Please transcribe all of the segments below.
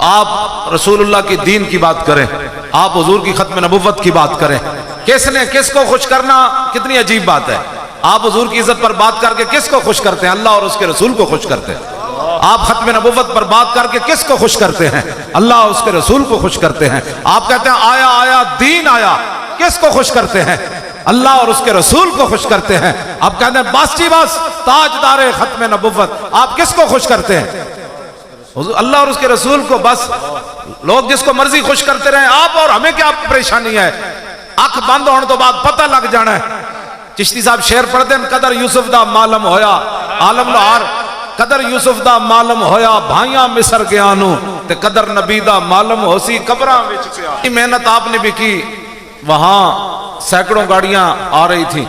آپ رسول اللہ کی دین کی بات کریں، آپ حضور کی ختم نبوت کی بات کریں، کس نے کس کو خوش کرنا کتنی عجیب بات ہے۔ آپ حضور کی عزت پر بات کر کے کس کو خوش کرتے ہیں؟ اللہ اور اس کے رسول کو خوش کرتے ہیں۔ آپ ختم نبوت پر بات کر کے کس کو خوش کرتے ہیں؟ اللہ اور اس کے رسول کو خوش کرتے ہیں۔ آپ کہتے ہیں آیا آیا دین آیا، کس کو خوش کرتے ہیں؟ اللہ اور اس کے رسول کو خوش کرتے ہیں۔ آپ کہتے ہیں بس جی بس تاجدار ختم نبوت، آپ کس کو خوش کرتے ہیں؟ اللہ اور اس کے رسول کو۔ بس لوگ جس کو مرضی خوش کرتے رہیں، آپ اور ہمیں کیا پریشانی ہے؟ اکھ بند ہونے تو بعد پتہ لگ جانا ہے۔ چشتی صاحب شعر پڑھتے ہیں، قدر یوسف دا معلوم ہویا عالم لہار، قدر یوسف دا معلوم ہویا بھائیاں مصر گیانو تے قدر نبی دا معلوم ہو سی قبراں وچ پیا۔ محنت آپ نے بھی کی، وہاں سینکڑوں گاڑیاں آ رہی تھیں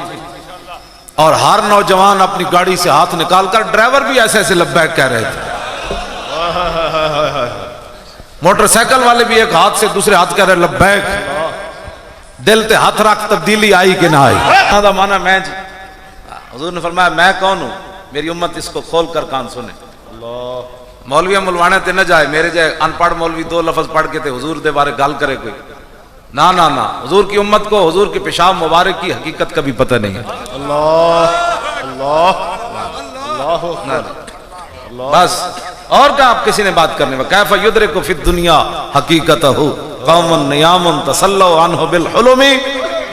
اور ہر نوجوان اپنی گاڑی سے ہاتھ نکال کر، ڈرائیور بھی ایسے ایسے لبیک کہہ رہے تھے، موٹر سائیکل والے بھی ایک ہاتھ سے دوسرے ہاتھ کہہ رہے لبیک۔ دل تے ہاتھ رکھ تبدیلی آئی کہ نہ آئی؟ دا مانا میں جی، حضور نے فرمایا میں کون ہوں؟ میری امت اس کو کھول کر کان سنے۔ مولویاں ملوانے تے نہ جائے، میرے جائے ان پڑھ مولوی دو لفظ پڑھ کے تے حضور دے بارے گل کرے کوئی، نہ نہ نہ، حضور کی امت کو حضور کے پیشاب مبارک کی حقیقت کا بھی پتہ نہیں ہے۔ بس اور کیا آپ کسی نے بات کرنے میں کیف یدرک فی الدنیا حقیقتہ قوم نیام تسلوا عنہ بالحلم،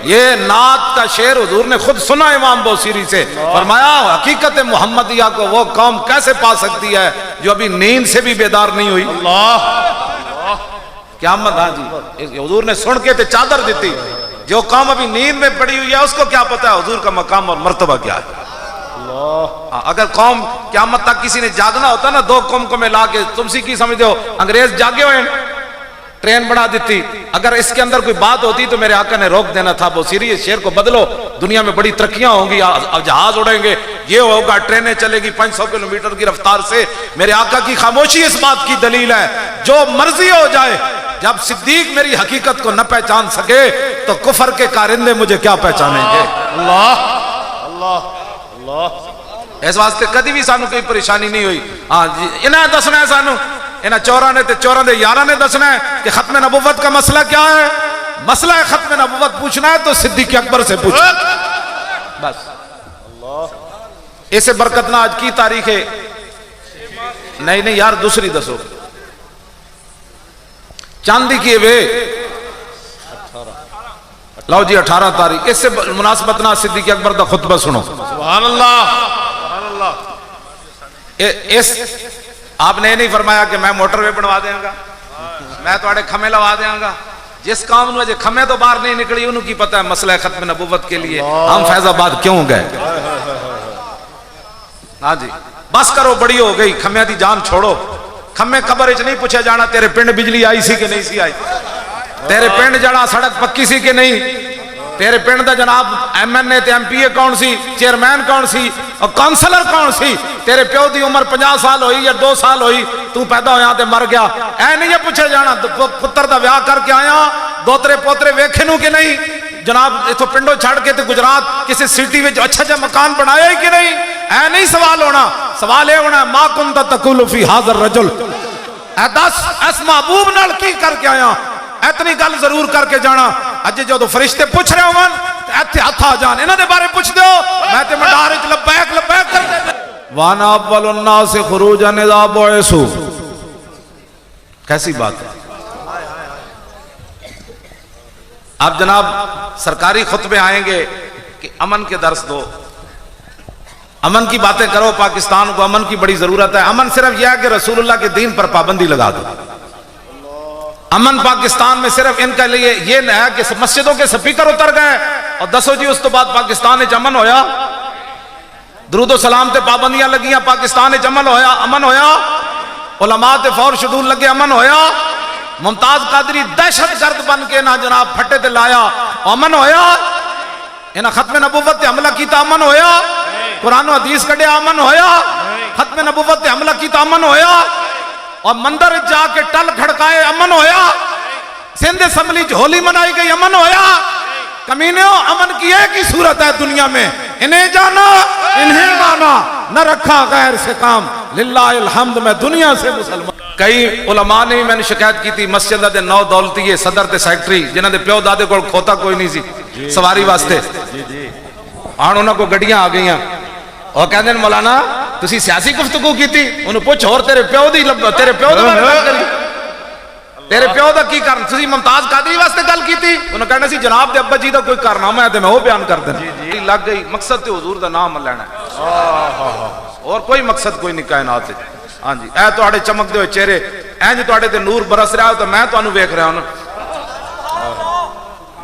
یہ نعت کا شعر حضور نے خود سنا امام بوصیری سے، فرمایا حقیقت محمدیہ کو وہ قوم کیسے پا سکتی ہے جو ابھی نیند سے بھی بیدار نہیں ہوئی؟ قیامت، ہاں جی حضور نے سن کے تے چادر دیتی، جو قوم ابھی نیند میں پڑی ہوئی ہے اس کو کیا پتا ہے حضور کا مقام اور مرتبہ کیا ہے۔ اگر قوم قیامت تک کسی نے جاگنا ہوتا نا، دو قوم کو ملا کے، تم سی کی سمجھتے ہو انگریز جاگے ہوئے ٹرین بنا دیتی، اگر اس کے اندر کوئی بات ہوتی تو میرے آقا نے روک دینا تھا، بوصیری اس شعر کو بدلو، دنیا میں بڑی ترقیاں ہوں گی، جہاز اڑیں گے، یہ ہوگا، ٹرینیں چلے گی 500 کلومیٹر کی رفتار سے۔ میرے آقا کی خاموشی اس بات کی دلیل ہے، جو مرضی ہو جائے، جب صدیق میری حقیقت کو نہ پہچان سکے تو کفر کے کارندے مجھے کیا پہچانیں گے؟ اللہ اللہ اللہ۔ اس واسطے کدی بھی سانو کوئی پریشانی نہیں ہوئی۔ ہاں جی انہیں دسنا ہے، سانو انہیں چوراں نے تے چوراں دے یاراں نے دسنا ہے کہ ختم نبوت کا مسئلہ کیا ہے۔ مسئلہ ہے ختم نبوت پوچھنا ہے تو صدیق اکبر سے پوچھو بس۔ اسے برکت نہ آج کی تاریخ ہے، نہیں یار دوسری دسو، چاندی کیے وے لو جی 18 تاریخ، اس سے مناسبت نہ صدیق اکبر دا خطبہ سنو۔ سبحان اللہ۔ اس آپ نے نہیں فرمایا کہ میں موٹر وے بنوا دیں گا، میں تو کھمے لوا دیں گا۔ جس کام نے کھمے تو باہر نہیں نکلی انہوں کی پتہ ہے مسئلہ ختم نبوت کے لیے ہم فیض آباد کیوں گئے۔ ہاں جی بس کرو، بڑی ہو گئی، کھمے دی جان چھوڑو۔ کھمے قبر اچ نہیں پوچھا جانا تیرے پنڈ بجلی آئی سی کہ نہیں سی آئی، تیرے پنڈ جڑا سڑک پکی سی کہ نہیں، تیرے پنڈ دا جناب ایم این اے تے ایم پی اے کون سی، چیئرمین کون سی اور کونسلر کون سی، تیرے پیو دی عمر 50 سال ہوئی یا 2 سال ہوئی، تو پیدا ہویا تے مر گیا، اے نہیں یہ پوچھے جانا پتر دا ویاہ کر کے آیا، دوترے پوترے ویکھے نو کہ نہیں، جناب اتو پنڈو چھڑ کے تے گجرات کسی سٹی وچ اچھا جا مکان بنایا ہی کہ نہیں، اے نہیں سوال ہونا، سوال اے ہونا ما کنت تقول فی ھذا الرجل، اے دس اس محبوب نال کی کر کے آیا، اتنی گل ضرور کر کے جانا۔ اج جو تو فرشتے پوچھ رہے ہوں ایتھے ہاتھ آ جان، انہاں دے بارے پوچھ دیو، میں تے مدار وچ لبیک لبیک کر دے۔ وانا اول الناس خروجا اذا بعثوا، کیسی بات ہے۔ آپ جناب سرکاری خطبے آئیں گے کہ امن کے درس دو، امن کی باتیں کرو، پاکستان کو امن کی بڑی ضرورت ہے۔ امن صرف یہ ہے کہ رسول اللہ کے دین پر پابندی لگا دو۔ امن پاکستان میں صرف ان کے لیے یہ نہ ہے کہ مسجدوں کے سپیکر اتر گئے اور دسو جی اس تو بعد پاکستان وچ امن ہویا، درود و سلام تے پابندیاں لگیاں پاکستان وچ امن ہویا، امن ہویا، علماء تے فور شدول لگے امن ہویا، ممتاز قادری دہشت گرد بن کے نہ جناب پھٹے تے لایا امن ہویا، انہاں ختم نبوت تے حملہ کیتا امن ہویا، قرآن و حدیث کڈیا امن ہویا، ختم نبوت تے حملہ کیتا امن ہویا، اور مندر جا کے ٹل کھڑکائے امن ہویا، سندھ اسمبلی ہولی منائی گئی امن ہویا۔ کمینیوں امن کی ایک ہی صورت ہے دنیا میں، انہیں جانا انہیں مانا۔ نہ رکھا غیر سے کام، للہ الحمد میں دنیا سے مسلمان۔ کئی علماء نے میں نے شکایت کی تھی مسجد دے نو دولتی صدر تے سیکٹری جنہاں دے پیو دادے کول کھوتا کوئی نہیں سی سواری واسطے، ہن انہاں کو گڈیاں آ گئیاں، اور کہندے نے مولانا تسی سیاسی گفتگو کیتی، انہوں پوچھ اور تیرے پیو دی تیرے پیو دا بات کری، تیرے پیو دا کی کرن، تسی ممتاز قادری واسطے گل کیتی، انہوں کہنا سی جناب دے ابا جی دا کوئی کارنامہ ہے تے میں وہ بیان کر دیں، لگ گئی مقصد تے حضور دا نام لینا ہے اور کوئی مقصد کوئی نہیں کائنات ہے۔ ہاں جی اے تواڈے چمکدے ہوئے چہرے اینج تواڈے تے نور برس رہا ہو تو میں تانوں ویکھ رہا ہوں،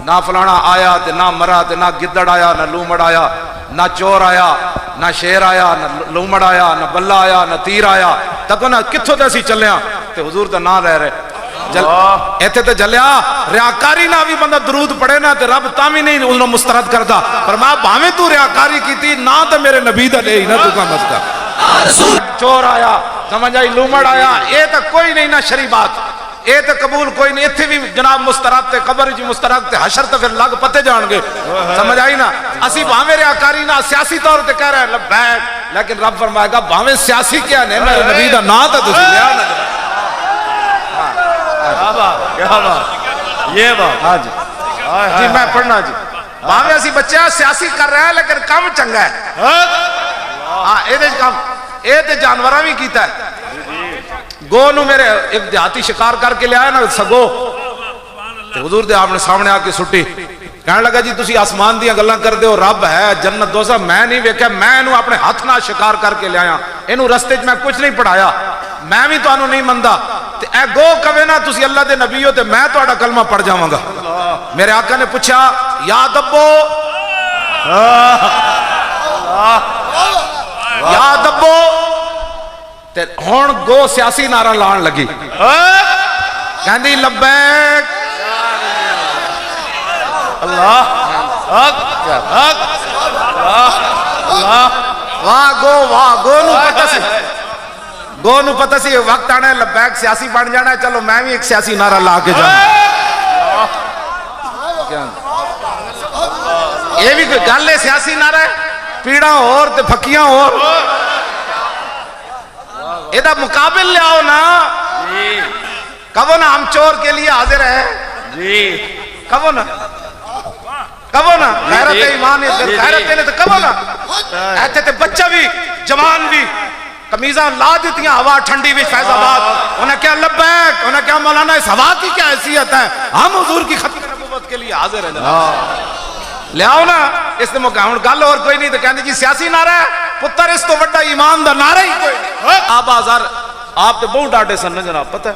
نہ فلانا آیا تے نہ مرا تے نہ گدڑ آیا نہ لومڑ آیا نہ چور آیا نہ شیر آیا نہ لومڑ آیا نہ بلہ آیا نہ تیر آیا، تک نہ کتھوں تے اسی چلے ہاں تے حضور دا نام لے رہے ایتھے تے جلیا ریاکاری نہ بھی بندہ درود پڑھے نا تے رب تامی نہیں انہوں مسترد کردا، فرمایا بھاویں تو ریاکاری کیتی نہ تے میرے نبی دا لے ہی نہ تو کا مسئلہ، چور آیا سمجھ آئی لومڑ آیا اے تے کوئی نہیں نہ شری بات، اے تے قبول کوئی نہیں، ایتھے بھی جناب مسترد تے قبر جی مسترد تے حشر تے پھر لگ پتے جان گے، سمجھ آئی نا، اسی بھاویں ریاکاری نہ سیاسی طور تے کہہ رہے ہیں لبیک، لیکن رب فرمائے گا بھاویں سیاسی کیا نہیں میرے نبی دا نا تے تسی لیا نہ یہ بات ہاں جی جی میں پڑھنا جی بھاویں اسی بچے سیاسی کر رہے ہیں لیکن کم چنگا ہے، ہاں اے دے کام اے تے جانوراں بھی کیتا ہے، گو نو میرے ایک دیہاتی شکار کر کے لے آیا نا سگو تے حضور دے آپ نے سامنے آ کے سٹی، کہنے لگا جی تسی آسمان دیاں گلاں کر دے ہو رب ہے جنت دوزخ میں نہیں ویکھیا، میں اینو اپنے ہاتھ نال شکار کر کے لے آیا، اینو رستے وچ میں کچھ نہیں پڑھایا، میں بھی تانوں نہیں مندا تے اے گو کہے نا تسی اللہ دے نبی ہو تے میں تہاڈا کلمہ پڑھ جاواں گا۔ میرے آقا نے پوچھا یا دبو یا دبو تے ہن گو سیاسی نعرہ لان لگی کہندی لبیک اللہ واہ گو نو پتہ سی، گو نو پتہ سی وقت آنا ہے لبیک سیاسی بن جانا ہے، چلو میں بھی ایک سیاسی نعرہ لا کے جانا، یہ بھی کوئی گل ہے سیاسی نعرہ ہے، پیڑاں اور تے پھکیاں اور یہ دا مقابل لے آؤ نا، کہو نا ہم چور کے لیے حاضر ہیں، کہو نا غیرت ایمان غیرت دینے تو کہو نا، ایتھے تے بچہ بھی جوان بھی قمیضاں لا دیتیاں ہوا ٹھنڈی بھی فیض آباد، انہیں کیا لبیک، انہیں کیا مولانا اس ہوا کی کیا حیثیت ہے، ہم حضور کی ختم نبوت کے لیے حاضر ہیں جناب، لے آؤ نا اس نے موقع، گل اور کوئی نہیں تو کہنے جی سیاسی نعرہ ہے، پتر اس تو بڑا ایمان دا نعرہ ہی کوئی نہیں، آپ آزار آپ تے بہت ڈاٹے سن نا جناب، پتہ ہے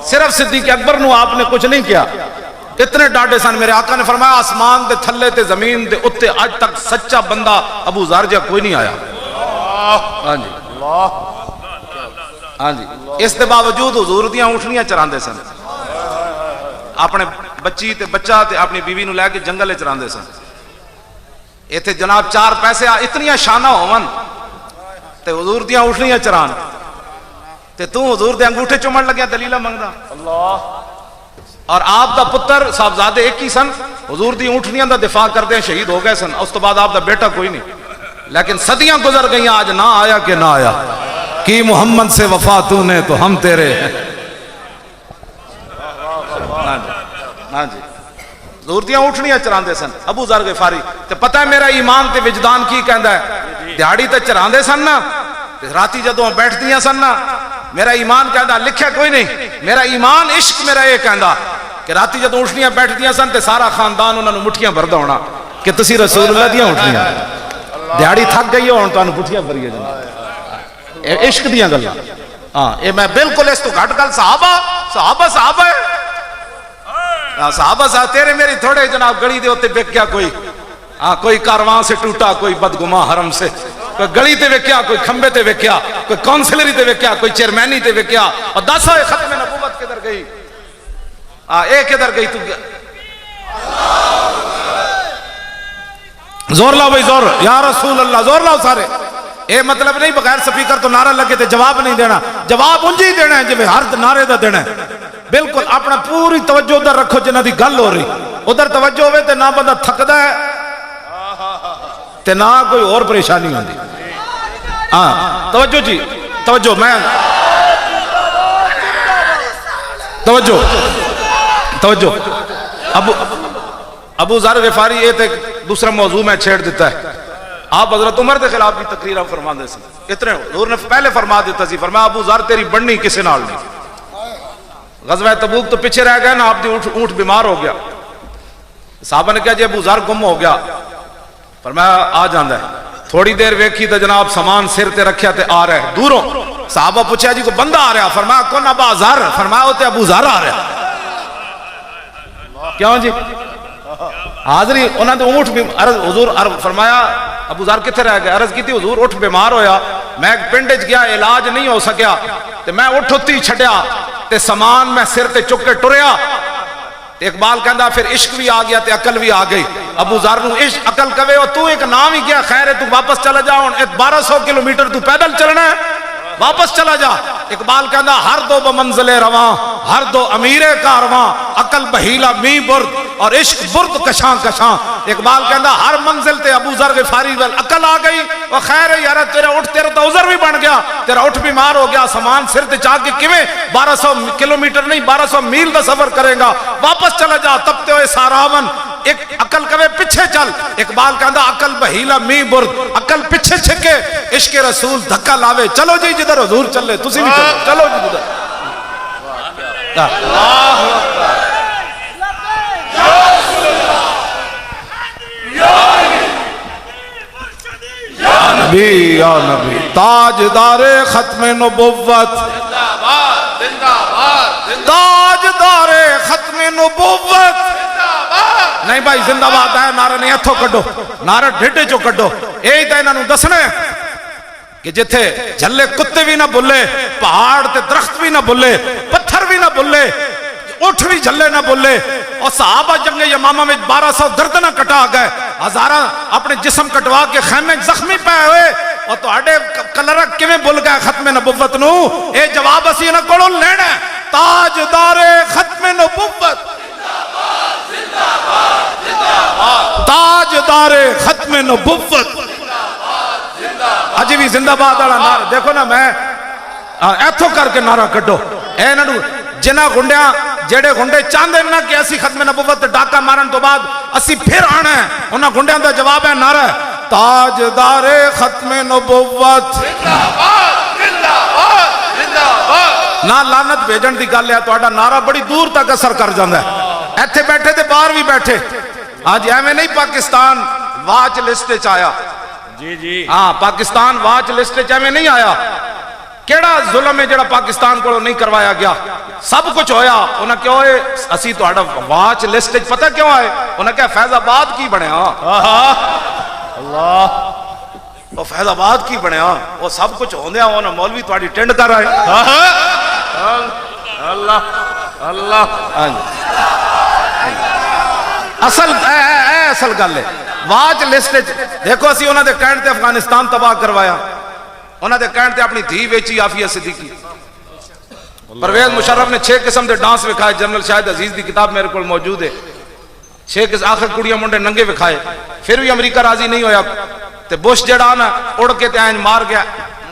صرف صدیق اکبر نو آپ نے کچھ نہیں کیا، اتنے ڈاٹے سن، میرے آقا نے فرمایا آسمان دے تھلے تے زمین دے اتے آج تک سچا بندہ ابو ذر جا کوئی نہیں آیا، ہاں جی ہاں جی، اس دے باوجود حضور دیاں اونٹنیاں چراندے سن، اپنے بچی تے بچہ تے اپنی بیوی نو لے کے جنگل چراندے سن، ایتھے جناب 4 پیسے اتنیاں شانہ ہون تے حضور دیاں اونٹنیاں چران تے تو حضور دے انگوٹھے چومن لگیا دلیلہ منگدا، اور آپ دا پتر صاحبزادے ایک ہی سن، حضور دی اونٹنیاں دا دفاع کردے شہید ہو گئے سن، اس تو بعد آپ دا بیٹا کوئی نہیں، لیکن صدیاں گزر گئیں آج نہ آیا کہ نہ آیا، کی محمد سے وفا تو نے تو ہم تیرے ہیں، ہاں جی حضور دیاں اونٹنیاں چراندے سن، ابو ذر غفاری تے پتہ ہے میرا ایمان تے وجدان کی کہندا ہے، دیہاڑی تے چراندے سن نا تے راتی جدوں بیٹھدیاں سن نا میرا ایمان کہندا لکھیا کوئی نہیں، میرا ایمان عشق میرا یہ کہندا کہ راتی جدوں اونٹنیاں بیٹھدیاں سن تے سارا خاندان انہاں نوں مٹھیاں بھردا ہونا کہ تسی رسول اللہ دیاں اونٹنیاں، دیہاڑی تھک گئی ہون تانوں پٹھیاں بھریے جناب، عشق دیاں گلاں، ہاں یہ میں بالکل اس تو گھٹ گل صحابہ ہے، صحابہ صاحب تیرے میری تھوڑے جناب گلی دے ہوتے بک گیا کوئی، ہاں کوئی کارواں سے ٹوٹا، کوئی بدگماں حرم سے، کوئی گلی تے وکیا، کوئی کھمبے تے وکیا، کوئی کونسلری تے وکیا، کوئی چیئرمینی تے وکیا، اور 10 ہوئے ختم نبوت کدھر گئی، اے کدھر گئی تو زور لاؤ بھائی زور، یا رسول اللہ زور لاؤ سارے، اے مطلب نہیں بغیر سپیکر تو نعرہ لگے تے جواب نہیں دینا، جواب انجی دینا ہے جب ہر نعرے دا دینا ہے، بالکل اپنا پوری توجہ ادھر رکھو جنہ دی گل ہو رہی، ادھر توجہ ہوئے تے نہ بندہ تھکدا ہے تے نہ کوئی اور پریشانی ہوندی، ہاں توجہ جی توجہ، میں توجہ توجہ ابو ذر غفاری یہ تے دوسرا موضوع میں چھیڑ دیتا ہے. آپ حضرت عمر کے خلاف بھی تقریر فرما دے سی، اتنے حضور نے پہلے فرما دیتا سی، فرمایا ابو ذر تیری بڑھنی کسے نال نہیں. غزوہ تبوک تو پیچھے رہ گئے نا، آپ دی اونٹ بیمار ہو گیا. صحابہ نے کہا جی ابو ذر گم ہو گیا، فرمایا آ جاندا ہے. تھوڑی دیر ویکھی تو جناب سامان سر تے رکھیا تے آ رہا ہے دوروں. صحابہ پوچھا جی کوئی بندہ آ رہا، فرمایا کون؟ ابو ذر. فرمایا وہ تے ابو ذر آ رہا. کیوں جی؟ حاضری انہاں دے اونٹ بھی عرض حضور فرمایا ابو ذر کتنے رہ گئے؟ عرض کی تھی حضور اٹھ بیمار ہویا، میں ایک پنڈ وچ گیا، علاج نہیں ہو سکیا تے میں اٹھ ہوتی چھڈیا تے سامان میں سر تے چک کے ٹریا. اقبال کہندا پھر عشق بھی آ گیا تے عقل بھی آ گئی. ابو ذر نو عشق عقل کہے او تو ایک نام ہی کیا، خیر ہے تو واپس چلا جا، ہن 1200 کلومیٹر تو پیدل چلنا ہے، واپس چلا جا. اقبال کہندا ہر دو بمنزل رواں، ہر دو امیر کارواں، عقل بہیلا می برد اور عشق برد کشاں کشاں. اقبال کہندا ہر منزل تے ابو ذر غفاری ول عقل آ گئی. وہ خیر ہے یار تیرا اٹھ، تیرا تو عذر بھی بن گیا، تیرا اٹھ بیمار ہو گیا، سامان سر تے چاک کے کیویں 1200 کلومیٹر نہیں 1200 میل دا سفر کرے گا، واپس چلا جا. تب تے ہوئے ساراون ایک عقل کہے پیچھے چل. اقبال کہندا عقل بہیلا می برد، عقل پیچھے چھکے، عشق رسول دھکا لاوے. چلو جی جدھر حضور چلے تسی بھی چلو، چلو جی جدھر. نبی یا نبی تاجدار ختم نبوت، تاجدار ختم نبوت. نہیں بھائی زندہ باد ہے، نعرہ نہیں ہتھوں کڈو، نعرہ ڈھڈے چو کڈو. یہی تو انہوں دسنا ہے کہ جتھے جھلے کتے بھی نہ بولے، پہاڑ تے درخت بھی نہ بولے، پتھر بھی نہ بولے، اٹھ بھی جھلے نہ بولے. اور صحابہ جنگ یمامہ میں 1200 گردناں کٹا گئے، ہزاراں اپنے جسم کٹوا کے خیمے زخمی پے ہوئے. اور تو اڈے کلرک کیویں بھول گئے ختم نبوت نو؟ اے جواب اسی انہاں کولوں لینا ہے. تاجدار ختم نبوت، تاجدار ختم نبوت. اجی بھی زندہ باد والا نعرہ دیکھو نا، میں ایتھوں کر کے نعرہ کڈو. اے انہاں نو جنہ گنڈیاں جڑے گنڈے چاہندے نا کہ اسی ختم نبوت ڈاکہ مارن تو بعد اسی پھر آنا ہے، انہاں گنڈیاں دا جواب ہے نعرہ تاجدار ختم نبوت. نہ لعنت بھیجن دی گل ہے، تہاڈا نعرہ بڑی دور تک اثر کر جاندا ہے. ایتھے بیٹھے تے باہر بھی بیٹھے. آج ایویں نہیں پاکستان واچ لسٹ وچ آیا. جی جی ہاں پاکستان واچ لسٹ وچ ایویں نہیں آیا. کیڑا ظلم ہے جڑا پاکستان کو نہیں کروایا گیا؟ سب کچھ ہویا. انہاں کیوں ہے اسی تہاڈا واچ لسٹ وچ پتہ کیوں آئے؟ انہاں کہا فیض آباد کی بنیا. اللہ وہ فیض آباد کی بنیا، وہ سب کچھ ہوندیا انہاں مولوی تہاڈی ٹنڈ کر آئے. اللہ اللہ اصل اصل گل ہے واچ لسٹ. دیکھو اسی انہاں دے کہن تے افغانستان تباہ کروایا، انہاں دے کہن تے اپنی دھی ویچی عافیہ صدیقی. پرویز مشرف نے 6 قسم دے ڈانس وکھائے. جنرل شاہد عزیز دی کتاب میرے کو موجود ہے. 6 قسم آخر کڑیاں منڈے ننگے وکھائے، پھر بھی امریکہ راضی نہیں ہویا. تے بش جڑا نا اڑ کے تے اینج مار گیا،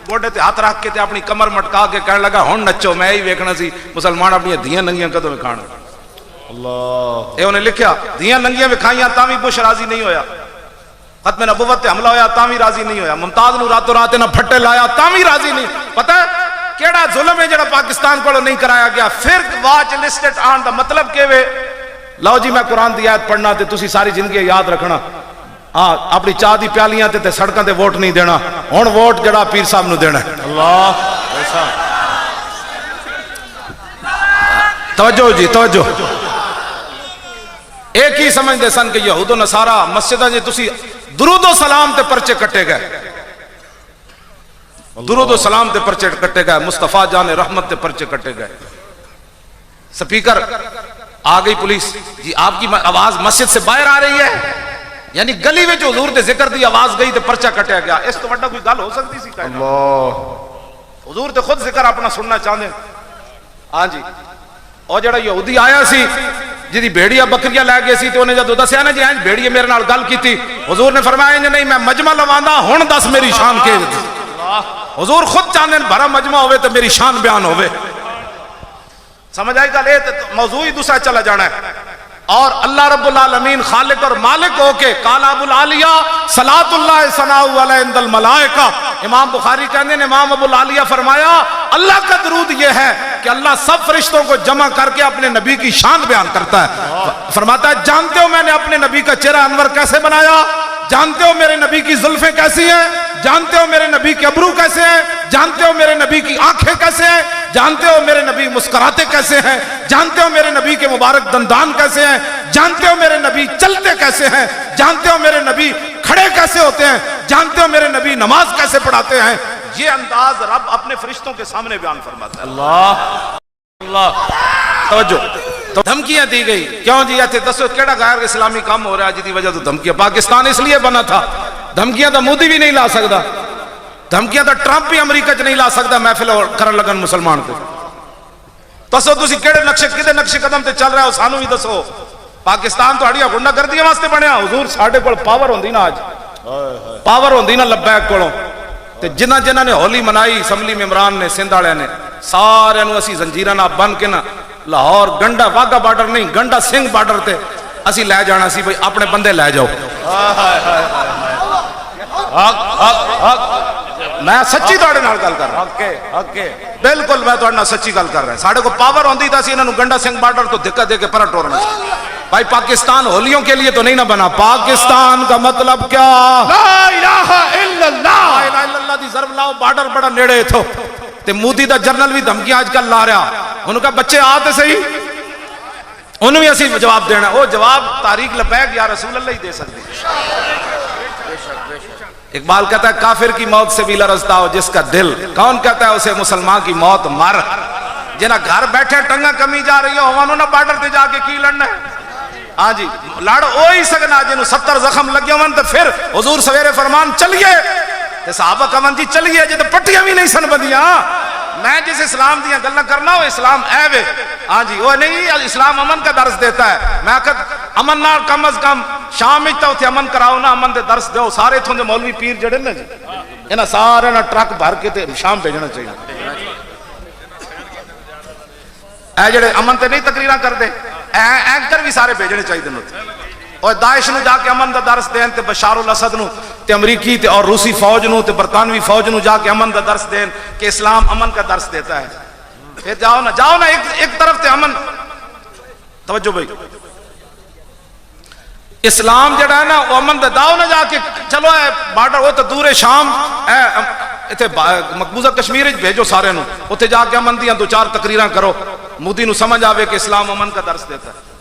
گوڑے تے ہاتھ رکھ کے تے اپنی کمر مٹکا کے کہنے لگا ہن نچو. میں ہی ویکھنا سی مسلمان اپنی دھیاں ننگیاں کدوں وکھانا. اللہ اے انہیں لکھیا دھیاں ننگیاں وکھائیاں تاں بھی بش راضی نہیں ہویا. ختم نبوت تے حملہ ہویا تاں بھی راضی نہیں ہویا. ممتاز نو راتوں رات نہ پھٹے لایا تاں بھی راضی نہیں. پتہ ہے کیڑا ظلم ہے جڑا پاکستان کو نہیں کرایا گیا؟ پھر واچ لسٹ آن دا مطلب کہ وے لو جی میں قرآن دی آیت پڑھنا تے تسی ساری زندگی یاد رکھنا. ہاں اپنی چاہ دی پیالیاں تے سڑکاں تے ووٹ نہیں دینا، ہن ووٹ جڑا پیر صاحب نو دینا. اللہ ایسا توجہ جی توجہ. ایک ہی سمجھتے سن کہ یہود و نصارہ مسجدہ جی تسی درود و سلام تے پرچے کٹے گئے، درود و سلام تے پرچے کٹے گئے، مصطفیٰ جان رحمت تے پرچے کٹے گئے. سپیکر آ گئی پولیس، جی آپ کی آواز مسجد سے باہر آ رہی ہے، یعنی گلی میں جو حضور دے ذکر دی آواز گئی تے پرچہ کٹیا گیا. اس تو بڑا کوئی گل ہو سکتی سی؟ اللہ حضور تے خود ذکر اپنا سننا چاہتے. ہاں جی اور جڑا یہودی آیا سی جی بھیڑیاں بکریاں لے گئے سی تے انہیں جدوں دسیا نا جی انج بھیڑیے میرے نال گل کیتی، حضور نے فرمایا انج نہیں میں مجمع لواندا ہن دس میری شان کے. حضور خود چاندے بھرا مجمع ہوئے تو میری شان بیان ہوئے. سمجھ آئی گل؟ موضوع ہی دوسرا چلا جانا ہے. اور اللہ رب العالمین خالق اور مالک ہو کے قال ابو العالیہ صلاۃ اللہ ثناء علی عند الملائکہ. امام بخاری کہتے ہیں امام ابو العالیہ فرمایا اللہ کا درود یہ ہے کہ اللہ سب فرشتوں کو جمع کر کے اپنے نبی کی شان بیان کرتا ہے. فرماتا ہے جانتے ہو میں نے اپنے نبی کا چہرہ انور کیسے بنایا؟ جانتے ہو میرے نبی کی زلفیں کیسی ہیں؟ جانتے ہو میرے نبی کے ابرو کیسے ہیں؟ جانتے ہو میرے نبی کی آنکھیں کیسے ہیں؟ جانتے ہو میرے نبی مسکراتے کیسے ہیں؟ جانتے ہو میرے نبی کے مبارک دندان کیسے ہیں؟ جانتے ہو میرے نبی چلتے کیسے ہیں؟ جانتے ہو میرے نبی کھڑے کیسے ہوتے ہیں؟ جانتے ہو میرے نبی نماز کیسے پڑھاتے ہیں؟ یہ انداز رب اپنے فرشتوں کے سامنے بیان فرماتا ہے. اللہ اللہ. توجہ. تو دھمکیاں دی گئی. کیوں جی ایتھے دسو کیڑا غیر اسلامی کام ہو رہا ہے جی دی وجہ تو دھمکیاں؟ پاکستان اس لیے بنا تھا. دھمکیاں تو مودی بھی نہیں لا سکتا. دھمکیاں تو ٹرمپ بھی امریکہ چ نہیں لا سکتا محفل کرن لگن مسلمان کو. دسو تسی کیڑے نقشے کدے نقشے قدم تے چل رہا ہو سانو بھی دسو. پاکستان تہاڑیاں گنڈا گردیاں واسطے بنیا. حضور ساڈے کول پاور ہوندی نا اج پاور ہوندی نا لبیک کولوں تے جنہ جنہ نے ہولی منائی اسمبلی ممبران نے سندھ والے نے سارے نو اسی زنجیراں نال بن کے نا لاہور گنڈا واگا بارڈر نہیں گنڈا سنگھ بارڈر تے اسی لے جانا سی بھئی اپنے بندے لے جاؤ. میں سچی تہاڈے نال گل کر رہا ہوں. بالکل میں تہاڈے نال سچی گل کر رہا ہوں. ساڈے کو پاور ہوندی تے اسی انہاں نو گنڈا سنگھ بارڈر تو دھکا دے کے پرا ٹورنا سی. بھائی پاکستان ہولیوں کے لیے تو نہیں نہ بنا. پاکستان کا مطلب کیا؟ لا الہ الا اللہ. لا الہ الا اللہ دی ضرب لاؤ. بارڈر بڑا نیڑے تھو تے مودی دا جرنل بھی دھمکیاں آج کل لا رہا. انہوں کہا بچے آتے صحیح. انہوں بھی اسی جواب دینا. وہ جواب تاریخ لبیک یا رسول اللہ ہی دے سکتے. اقبال کہتا ہے کافر کی موت سے بھی لرزتا ہو جس کا دل. کون کہتا ہے اسے مسلمان کی موت مر. جنہ گھر بیٹھے ٹنگا کمی جا رہی ہو انہوں نے بارڈر تے جا کے کی لڑنا ہے. ہاں جی لڑ ہوئی سکنا جنہوں 70 زخم لگے ہون تو پھر حضور سویرے فرمان چلیے تے صحابہ کہون جی چلیے جی تو پٹیاں بھی نہیں سن بدیاں. میں جس اسلام دیاں گلاں کرنا وہ اسلام اے وے. ہاں جی وہ نہیں اسلام امن کا درس دیتا ہے. میں کہتا امن نال کم از کم شام وچ تے امن کراؤ نا امن دے درس دیو. سارے اتھوں دے مولوی پیر جڑے نا جی انہاں سارے نا ٹرک بھر کے تے شام بھیجنا چاہیے. اے جڑے امن تے نہیں تقریراں کردے اینکر بھی سارے بھیجنے چاہیے دن. اور داعش نو جا کے امن دا درس دین تے بشار الاسد نو تے امریکی تے اور روسی فوج نو تے برطانوی فوج نو جا کے امن دا درس دین کہ اسلام امن کا درس دیتا ہے. پھر جاؤ نا ایک طرف تے امن. توجہ بھائی اسلام جڑا ہے نا وہ امن دا داؤ نہ جا کے چلو اے بارڈر وہ تو دور شام اے مقبوضہ کشمیر بھیجو سارے نو اتنے جا کے امن دیاں 2-4 تقریراں کرو. مودی نو سمجھ آوے کہ اسلام امن کا درس دیتا ہے.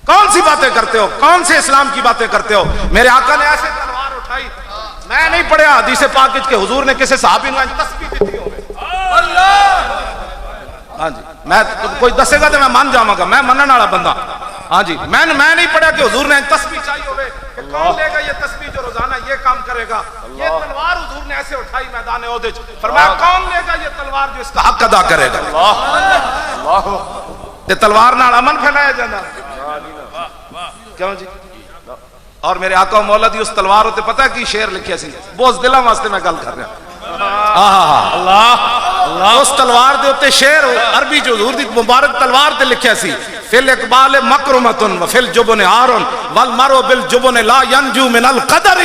کون سی باتیں کرتے ہو؟ کون سے اسلام کی باتیں کرتے ہو؟ میرے آقا نے ایسے تلوار اٹھائی. میں نہیں پڑھیا حدیث پاک کے حضور نے کسی صحابی نو تسبیح دیتی ہو. اللہ ہاں جی میں کوئی دسے گا تو میں مان جاواں گا. میں منن والا بندہ. ہاں جی میں نہیں پڑھا کہ حضور نے تسبیح چاہیے ہوئے کہ کون لے گا یہ تسبیح جو روزانہ یہ کام کرے گا. یہ تلوار حضور نے ایسے اٹھائی میدان احد وچ. فرمایا کون لے گا یہ تلوار جو اس کا حق ادا کرے گا. اللہ تے تلوار نال امن پھیلایا جاندا. کیوں جی؟ اور میرے آقا و مولا دی اس تلوار تے پتہ کی شعر لکھیا سی بوز دلاں واسطے میں گل کر رہا. اللہ اس تلوار دے اوتے شعر عربی جو حضور دی مبارک تلوار تے لکھیا سی فل اقبال مکرمۃ و فل جبن عار والمرء بالجبن لا ينجو من القدر.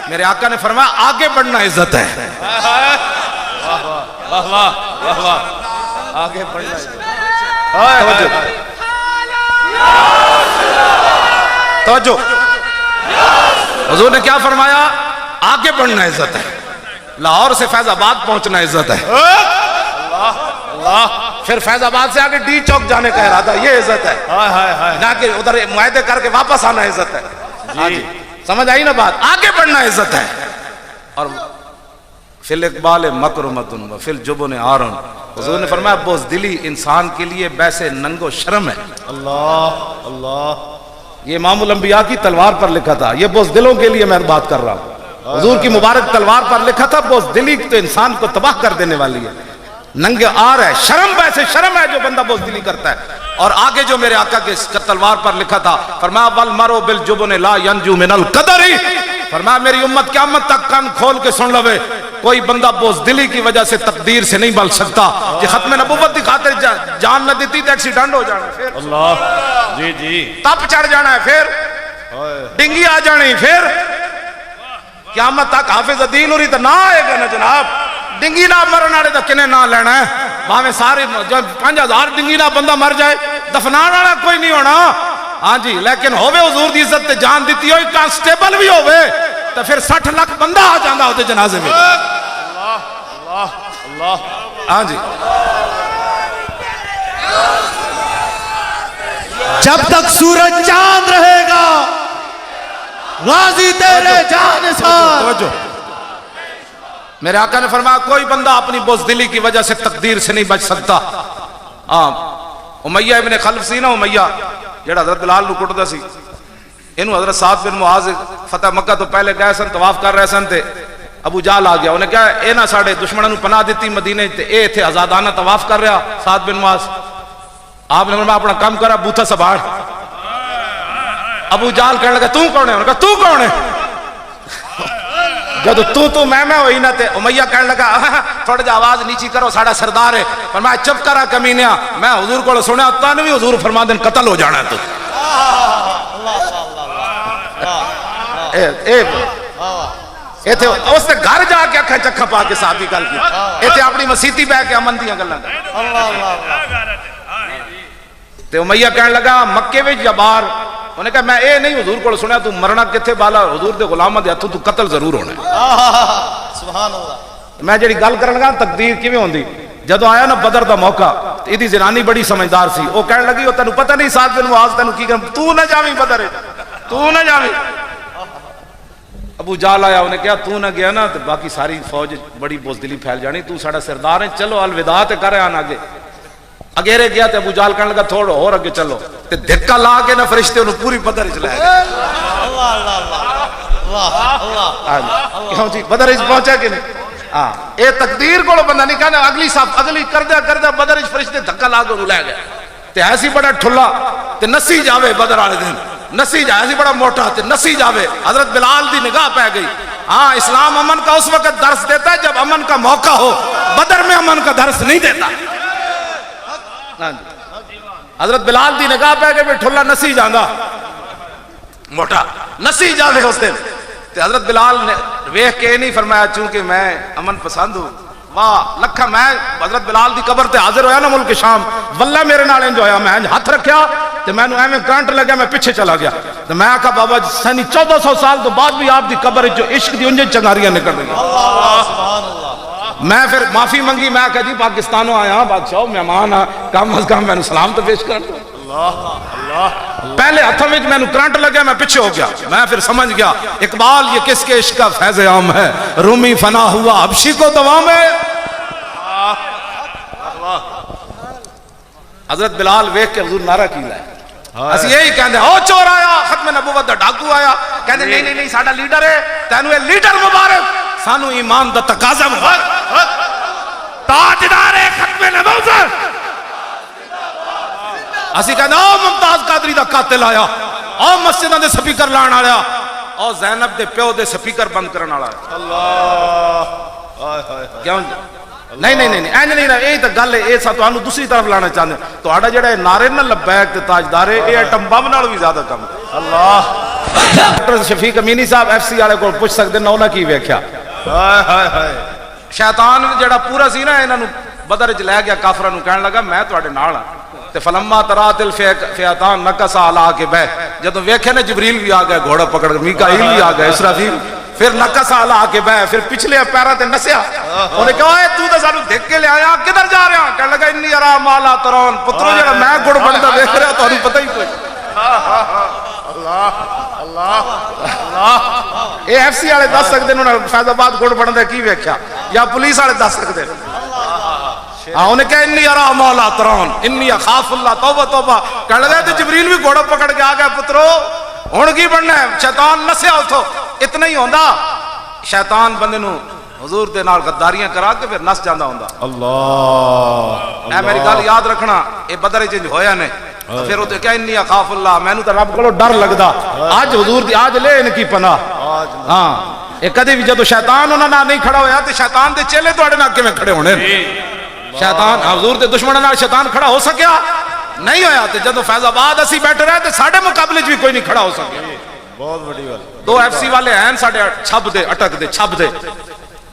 میرے آقا نے فرمایا آگے بڑھنا عزت ہے. واہ واہ واہ واہ آگے بڑھنا عزت. توجہ حضور نے کیا فرمایا؟ آگے بڑھنا عزت ہے. لاہور سے فیض آباد پہنچنا عزت ہے. پھر فیض آباد سے آگے ڈی چوک جانے کا ارادہ یہ عزت ہے. نہ کہ ادھر معاہدے کر کے واپس آنا عزت ہے. جی سمجھ آئی نا بات؟ آگے بڑھنا عزت ہے. اور فی الاقبال مکرمۃ و فی الجبن عار. حضور نے فرمایا بزدلی انسان کے لیے بیسے ننگ و شرم ہے. اللہ اللہ یہ امام الانبیاء کی تلوار پر لکھا تھا. یہ بزدلوں کے لیے میں بات کر رہا ہوں. حضور کی مبارک تلوار پر لکھا تھا بزدلی تو انسان کو تباہ کر دینے والی ہے. ننگ آر ہے شرم بیسے شرم ہے جو بندہ بزدلی کرتا ہے. اور آگے جو میرے آقا کے تلوار پر لکھا تھا فرمایا والمرء بالجبن لا ينجو من القدر. فرمایا میری امت قیامت تک کان کھول کے سن لوے کوئی بندہ بزدلی کی وجہ سے تقدیر سے نہیں بل سکتا. کہ ختم نبوت کی خاطر جان نہ دیتی تو ایکسیڈنٹ ہو جانا, پھر اللہ جی جی تپ چڑھ جانا ہے, پھر ڈنگی آ جانی, پھر قیامت تک حافظ دین ہوری تو نہ آئے گا نا جناب. ڈنگی نہ مرن والے تو کنے نہ لینا ہے, باویں سارے 5000 ڈنگی نہ بندہ مر جائے دفنان والا کوئی نہیں ہونا. ہاں جی, لیکن ہوے حضور دی عزت تے جان دیتی ہوئی کانسٹیبل بھی ہوے تو پھر 60 لاکھ بندہ آ جاندا ہوتے جنازے میں. اللہ اللہ ہاں جی, جب تک سورج چاند رہے گا غازی تیرے جان سار. توجہ, میرے آقا نے فرمایا کوئی بندہ اپنی بزدلی کی وجہ سے تقدیر سے نہیں بچ سکتا. امیہ ابن خلف سی نا, امیہ جڑا حضرت بلال نو کٹدا سی, اینو حضرت سعد بن معاذ فتح مکہ تو پہلے گئے سن, طواف کر رہے سن تے ابو جہل آ گیا. انہیں کہا اے نہ ساڈے دشمناں نو پناہ دتی مدینے تے اے ایتھے آزادانہ طواف کر رہا سعد بن معاذ. آپ نے فرمایا اپنا کام کرا, بوتھا سنبھال. ابو جہل کہنے لگا تو کون ہے؟ انہوں نے کہا تو کون ہے؟ جب تو میں ہوئی نا تے امیہ کہنے لگا تھوڑا جا آواز نیچی کرو ساڑا سردار ہے. فرمایا چپ کرا کمینیا, میں حضور کو سنیا تانوں بھی حضور فرما دین قتل ہو جانا ہے تو. ایتھے اس نے گھر جا کے اکھا چکھا پا کے صحابی گل کی, ایتھے اپنی مسیتی بہ کے امن دیاں گلاں تے امیہ کہنے لگا مکے وچ یا باہر؟ انہیں کہا میں اے نہیں حضور کو سنیا تو مرنا کتھے بالا, حضور دے غلاماں دے ہتھوں تو قتل ضرور ہونا ہے. سبحان اللہ. میں جڑی گل کرن لگا تقدیر کیویں ہوندی, جدوں آیا نا بدر دا موقع, ایدی زنانی بڑی سمجھدار سی, او کہن لگی او تینوں پتہ نہیں سعد بن معاذ تینوں کی کرن, تو نہ جاویں بدر, تو نہ جاویں. ابو جہل آیا, انہیں کہا تو نہ گیا نا تو باقی ساری فوج بڑی بزدلی پھیل جانی, تو ساڈا سردار ہے, چلو الوداع تے کرے آن آگے. اگیرے گیا تے ابو جہل کہنے لگا تھوڑا اور اگے چلو, تے دھکا لا کے نہ فرشتے انہوں پوری بدر وچ لے گئے. اللہ اللہ اللہ. کیوں جی بدر وچ پہنچا کہ نہیں؟ ہاں, اے تقدیر کو بندہ نہیں کہنا اگلی صاحب اگلی کردہ بدر وچ فرشتے دھکا لا کے انہوں لے گئے. تے ایسی بڑا ٹھلا تے نسی جاوے بدر والے دن, نسی جائے ایسی بڑا موٹا تے نسی جاوے. حضرت بلال دی نگاہ پہ گئی. ہاں, اسلام امن کا اس وقت درس دیتا ہے جب امن کا موقع ہو, بدر میں امن کا درس نہیں دیتا. حضرت بلال دی نگاہ پہ گئے ٹھلا نسی جاندہ موٹا نسی جاوے اس دن. تے حضرت بلال نے ویکھ کے نہیں فرمایا چونکہ میں امن پسند ہوں, واہ لکھا میں حضرت بلال دی قبر تے حاضر ہویا نا ملک شام, واللہ میرے نال انج ہویا, میں ہاتھ رکھیا تے میں نو ایویں کرنٹ لگیا, میں پیچھے چلا گیا. تے میں آکھا بابا سنی 1400 سال تو بعد بھی آپ دی قبر جو عشق دی انجن چنگاریاں نکل رہی ہیں. سبحان اللہ. میں پھر معافی منگی, میں کہا جی پاکستانوں آیا بادشاہ مہمان آ, کم از کم میں سلام تو پیش کر دو. پہلے ہاتھوں میں میں کرنٹ لگا, میں پیچھے ہو گیا. میں پھر سمجھ گیا اقبال یہ کس کے عشق کا فیض عام ہے, رومی فنا ہوا حبشی کو دوام ہے. حضرت بلال ویکھ کے حضور نعرہ کی لائے, اسی یہی کہندے او چور آیا, ختم نبوت دا ڈاکو آیا. کہندے نہیں نہیں نہیں ساڈا لیڈر ہے, تینوں اے لیڈر مبارک, سانو ایمان دا تقاضا مبارک, تاجدار ختم نبوت. اسی کہندے او ممتاز قادری دا قاتل آیا, او مسجداں دے سپیکر لان والا, او زینب دے پیو دے سپیکر بند کرن والا. اللہ کیوں نہیں نہیں نہیں اینج نہیں, یہی تو گل ہے. یہ تانوں دوسری طرف لانا چاہتے ہیں, تہاڈا جڑا نعرے نہ لبیک تے تاجدار ہے, یہ ایٹم بم نال بھی زیادہ کم ہے. اللہ ڈاکٹر شفیق امینی صاحب ایف سی والے کو پوچھ سکتے ہیں, انہاں کی ویکھیا. شیطان جڑا پورا سی نا انہاں نو بدر وچ لے گیا, کافراں نو کہن لگا میں تواڈے نال ہاں. تے فلما ترات الفئتان نکس علی کے بہ, جدوں ویکھے نا جبریل بھی آ گیا گھوڑا پکڑ کے, میکائیل بھی آ گیا, اسرافیل, پھر نکس علی کے بہ, پھر پچھلے پیراں تے نسیا. انہیں کہا اے تو تے سانو دیکھ کے لے آیا, کدھر جا رہا؟ کہنے لگا انی ارا ما لا ترون, پترو جڑا میں گڑ بندا ویکھ رہا تانوں پتہ ہی کوئی. اللہ اللہ. اے ایف سی والے دس سکتے ہیں انہوں نے فیض آباد گڑ بندا کی ویکھیا, یا پولیس والے دس سکتے ہیں. ہاں انہیں کہا انی ارا ما لا ترون انی اخاف اللہ, توبہ توبہ. کہنے لگا تو جبریل بھی گھوڑا پکڑ کے آ گیا, پترو ہن کی بننا ہے؟ شیطان نسیا اتھو. اتنا ہی ہوندا شیطان بندے نو حضور دے نال غداریاں کرا کے پھر نس جاندا ہوندا. اللہ اے میری گل یاد رکھنا, اے بدر وچ ہویا نے. پھر وہ کہا انی اخاف اللہ, مینوں تے رب کولوں ڈر لگدا. آج حضور دی آج لے ان کی پناہ. ہاں یہ کدی بھی جدو شیطان انہاں نال نہیں کھڑا ہویا تے شیطان دے چیلے تواڈے نال کیویں کھڑے ہونے؟ شیطان حضور دے دشمناں نال شیطان کھڑا ہو سکیا نہیں ہویا، تے جدو فیض آباد اسی بیٹھے رہے تے ساڈے مقابلے وچ بھی کوئی نہیں کھڑا ہو سکیا۔ بہت بڑی گل۔ دو ایف سی والے ہیں ساڈے چھب دے اٹک دے چھب دے،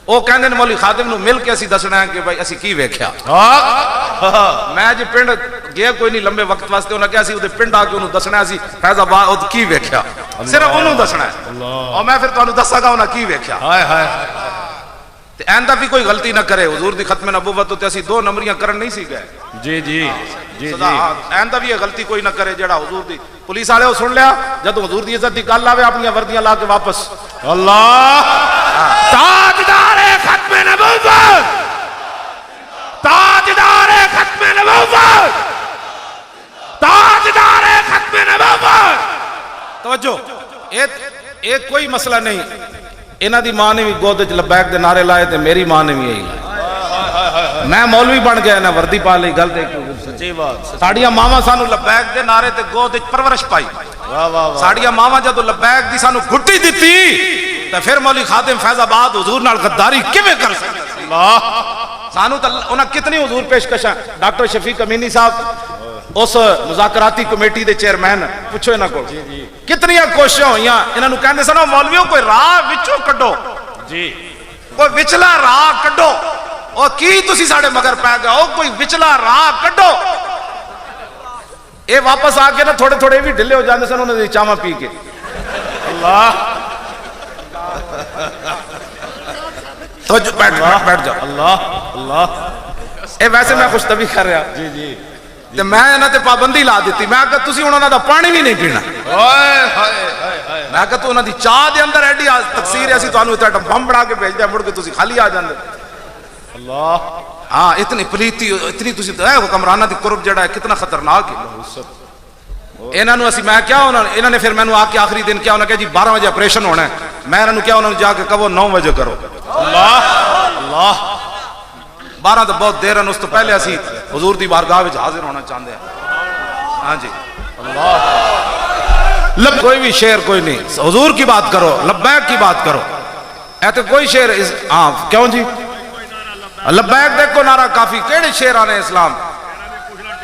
وہ کہندے نے مولوی خادم نو مل کے اسی دسنا ہے کہ بھائی اسی کی ویکھیا۔ میں جی پنڈ گیا کوئی نہیں لمبے وقت واسطے، انہاں کہا اسی اودے پنڈ آ کے انہوں دسنا ہے اسی فیض آباد او کی ویکھیا، صرف انہوں دسنا ہے اور میں پھر تانوں دساں گا انہاں کی ویکھیا۔ ہائے ہائے تے آئندہ بھی کوئی غلطی نہ کرے، حضور دی ختم نبوت تے اسی دو نمبریاں کرن نہیں سی گئے۔ جی جی جی سدا آئندہ بھی یہ غلطی کوئی نہ کرے جڑا حضور دی پولیس والے ہو سن لیا جدو حضور دی عزت دی گل آوے اپنی وردیاں لا کے واپس اللہ تاجدار ختم نبوت، تاجدار ختم نبوت، تاجدار ختم نبوت۔ توجہ، ایک کوئی مسئلہ نہیں، انہاں دی ماں نے بھی گود وچ لبیک دے نعرے لائے تے میری ماں نے بھی یہی لائے۔ میں مولوی بن گیا نہ وردی پا لئی، گل دیکھ سچی بات۔ ساڑیاں ماواں سانو لبیک دے نعرے تے گود وچ پرورش پائی، واہ واہ واہ۔ ساڑیاں ماواں جدو لبیک دی سانو گھٹی دتی تے پھر مولوی خادم فیض آباد حضور نال غداری کیویں کر سکدا سی؟ سانو تے انہاں کتنی حضور پیشکشاں، ڈاکٹر شفیق امینی صاحب اس مذاکراتی کمیٹی دے چیئرمین، پوچھو انہاں کو کتنی کوششاں ہوئیاں، انہاں نوں کہندے سن مولویوں کوئی راہ وچوں کڈو، جی کوئی وچلا راہ کڈو، اور کی تسی ساڑے مگر پہ گئے ہو، کوئی وچلا راہ کڈو۔ اے واپس آ کے نا تھوڑے تھوڑے بھی ڈھلے ہو جاندے سن انہاں دی چاواں پی کے۔ اللہ توجہ، بیٹھ جاؤ۔ اللہ اللہ۔ اے ویسے میں خوش طبی کر رہا جی جی تے میں انہاں تے پابندی لا دیتی، میں کہ تسی انہاں دا پانی بھی نہیں پینا، ہائے ہائے ہائے ہائے۔ میں کہ تو انہاں دی چاہ دے اندر ایڈی تقصیر ہے، اسی تانوں تے بم بنا کے بھیج دے، مڑ کے تسی خالی آ جاندے۔ اللہ ہاں اتنی پلیتی، اتنی تسی حکمرانہ دی قرب جڑا ہے کتنا خطرناک ہے۔ انہاں نوں اسی میں کیا انہاں نے پھر مینوں آ کے آخری دن کیا انہاں کہا جی 12 بجے آپریشن ہونا ہے، میں انہاں نوں کیا انہاں جا کے کہو 9 بجے کرو۔ اللہ اللہ۔ 12 تو بہت دیر ہے، اس تو پہلے اسی حضور دی بارگاہ وچ حاضر ہونا چاہندے ہیں۔ ہاں جی لب کوئی بھی شعر کوئی نہیں، حضور کی بات کرو، لبیک کی بات کرو، ایتے کوئی شعر ہاں کیوں جی لبیک دیکھو نعرہ کافی، کیڑے شعر آنے اسلام؟